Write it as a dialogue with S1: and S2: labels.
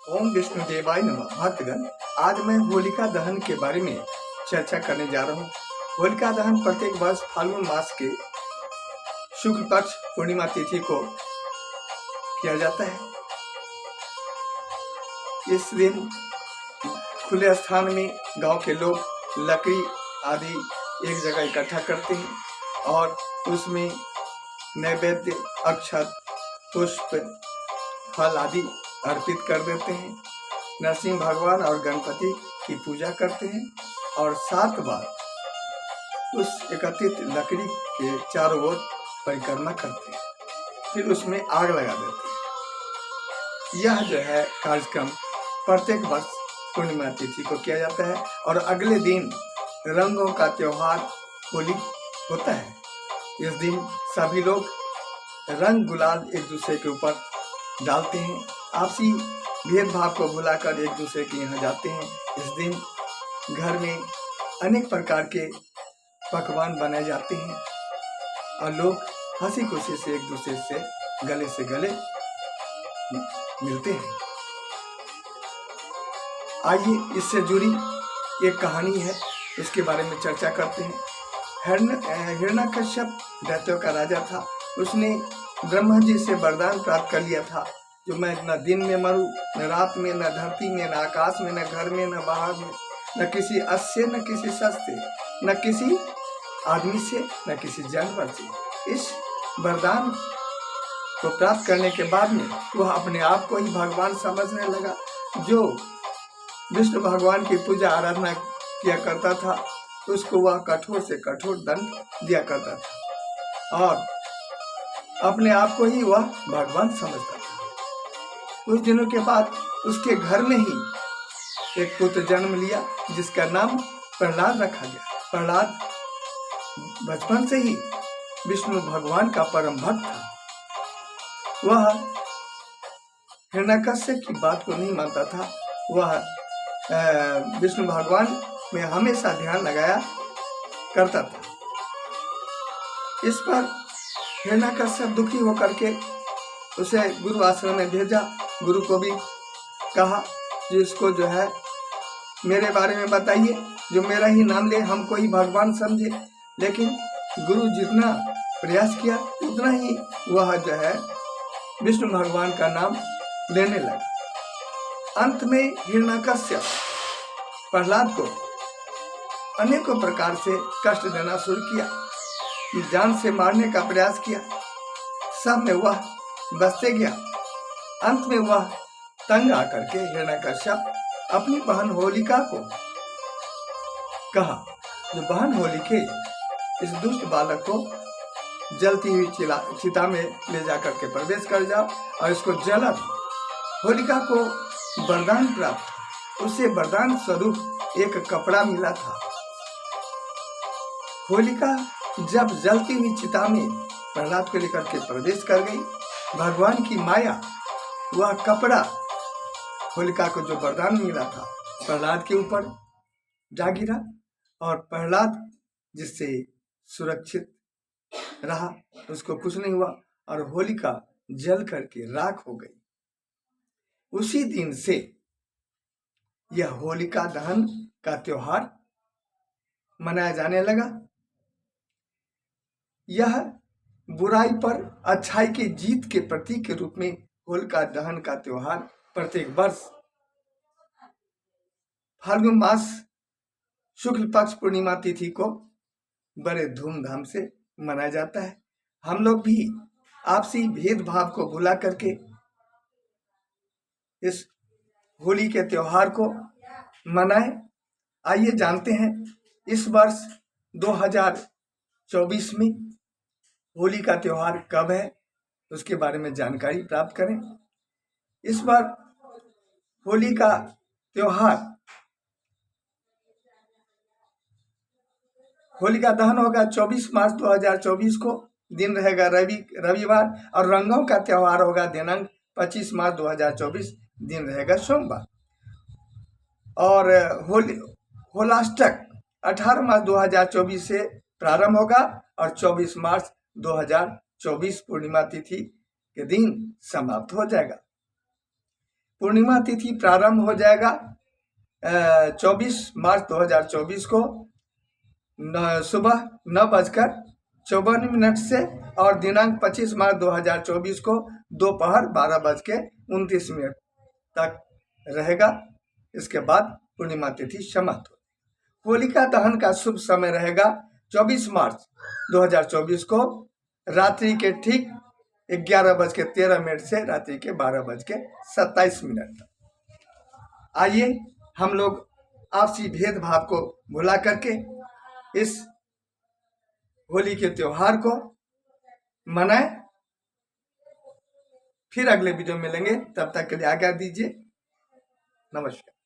S1: ओम विष्णु देवाय नमः। भक्तगण, आज मैं होलिका दहन के बारे में चर्चा करने जा रहा हूँ। होलिका दहन प्रत्येक वर्ष फाल्गुन मास के शुक्ल पक्ष पूर्णिमा तिथि को किया जाता है। इस दिन खुले स्थान में गांव के लोग लकड़ी आदि एक जगह इकट्ठा करते हैं और उसमें नैवेद्य, अक्षत, पुष्प, फल आदि अर्पित कर देते हैं। नरसिंह भगवान और गणपति की पूजा करते हैं और 7 बार उस एकत्रित लकड़ी के चारों ओर परिक्रमा करते हैं, फिर उसमें आग लगा देते हैं। यह जो है कार्यक्रम प्रत्येक वर्ष पूर्णिमा तिथि को किया जाता है और अगले दिन रंगों का त्योहार होली होता है। इस दिन सभी लोग रंग गुलाल एक दूसरे के ऊपर डालते हैं, आपसी भेदभाव को भुलाकर एक दूसरे के यहाँ जाते हैं। इस दिन घर में अनेक प्रकार के पकवान बनाए जाते हैं और लोग हंसी खुशी से एक दूसरे से गले मिलते हैं। आइए इससे जुड़ी एक कहानी है, उसके बारे में चर्चा करते हैं। हिरण्यकश्यप दैत्यों का राजा था। उसने ब्रह्मा जी से वरदान प्राप्त कर लिया था, जो मैं न दिन में मरूं, न रात में, न धरती में, न आकाश में, न घर में, न बाहर में, न किसी अश्व से, न किसी शस्त्र से, न किसी आदमी से, न किसी जानवर से। इस वरदान को प्राप्त करने के बाद में वह अपने आप को ही भगवान समझने लगा। जो विष्णु भगवान की पूजा आराधना किया करता था, उसको वह कठोर से कठोर दंड दिया करता था और अपने आप को ही वह भगवान समझता था। कुछ दिनों के बाद उसके घर में ही एक पुत्र जन्म लिया, जिसका नाम प्रहलाद रखा गया। प्रहलाद बचपन से ही विष्णु भगवान का परम भक्त था। वह हिरण्यकश्यप की बात को नहीं मानता था। वह विष्णु भगवान में हमेशा ध्यान लगाया करता था। इस पर हिरण्यकश्यप दुखी होकर के उसे गुरु आश्रम में भेजा। गुरु को भी कहा कि इसको जो है मेरे बारे में बताइए, जो मेरा ही नाम ले, हमको ही भगवान समझे। लेकिन गुरु जितना प्रयास किया उतना ही वह जो है विष्णु भगवान का नाम लेने लगा। अंत में हिरण्यकश्यप प्रहलाद को अनेकों प्रकार से कष्ट देना शुरू किया, जान से मारने का प्रयास किया। सब में वह बचते गया। अंत में वह तंग आकर के हिरण्यकश्यप अपनी बहन होलिका को कहा, जो बहन होलिके, इस दुष्ट बालक को जलती हुई चिता में ले जाकर के प्रवेश कर जाओ और इसको जला दो। होलिका को वरदान प्राप्त था, उसे वरदान स्वरूप एक कपड़ा मिला था। होलिका जब जलती हुई चिता में प्रहलाद को लेकर के प्रवेश कर गई, भगवान की माया वह कपड़ा होलिका को जो वरदान मिला था प्रहलाद के ऊपर जा गिरा और प्रहलाद जिससे सुरक्षित रहा, उसको कुछ नहीं हुआ और होलिका जल करके राख हो गई। उसी दिन से यह होलिका दहन का त्योहार मनाया जाने लगा। यह बुराई पर अच्छाई की जीत के प्रतीक के रूप में होलिका दहन का त्योहार प्रत्येक वर्ष फाल्गुन मास शुक्ल पक्ष पूर्णिमा तिथि को बड़े धूमधाम से मनाया जाता है। हम लोग भी आपसी भेदभाव को भुला करके इस होली के त्योहार को मनाएं। आइए जानते हैं इस वर्ष 2024 में होली का त्योहार कब है, उसके बारे में जानकारी प्राप्त करें। इस बार होली का त्योहार, होलिका दहन होगा 24 मार्च 2024 को, दिन रहेगा रविवार और रंगों का त्योहार होगा दिनांक 25 मार्च 2024, दिन रहेगा सोमवार। और होलाष्टक 18 मार्च 2024 से प्रारंभ होगा और 24 मार्च 2024 पूर्णिमा तिथि के दिन समाप्त हो जाएगा। पूर्णिमा तिथि प्रारंभ हो जाएगा 24 मार्च 2024 को सुबह 9:54 से और दिनांक 25 मार्च 2024 को दोपहर 12:29 तक रहेगा। इसके बाद पूर्णिमा तिथि समाप्त हो। होलिका दहन का शुभ समय रहेगा 24 मार्च 2024 को रात्रि के ठीक 11:13 से रात्रि के 12:27 तक। आइए हम लोग आपसी भेदभाव को भुला करके इस होली के त्योहार को मनाएं। फिर अगले वीडियो में मिलेंगे, तब तक के लिए आज्ञा दीजिए। नमस्कार।